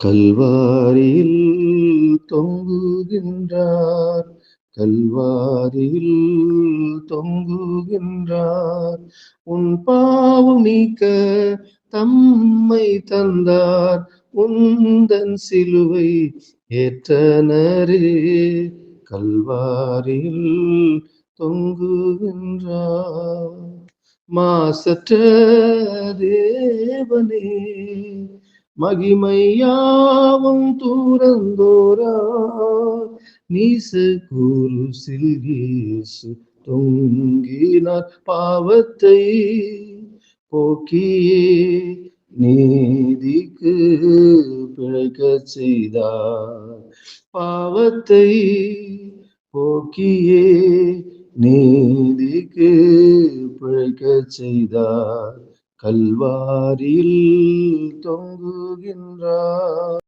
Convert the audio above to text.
கல்வாரியில் தொங்குகின்றார், கல்வாரியில் தொங்குகின்றார். உன் பாவம் நீக்க தம்மை தந்தார், உந்தன் சிலுவை ஏற்றனரே. கல்வாரியில் தொங்குகின்றார். மாசற்ற தேவனே, மகிமையாவும் தூரந்தோரா, நீச குருசில் இயேசு தொங்கினார். பாவத்தை போக்கியே நீதிக்கு பிழைக்கச் செய்தார். பாவத்தை போக்கியே நீதிக்கு பிழைக்கச் செய்தார். கல்வாரியில் தொங்குகின்றார்.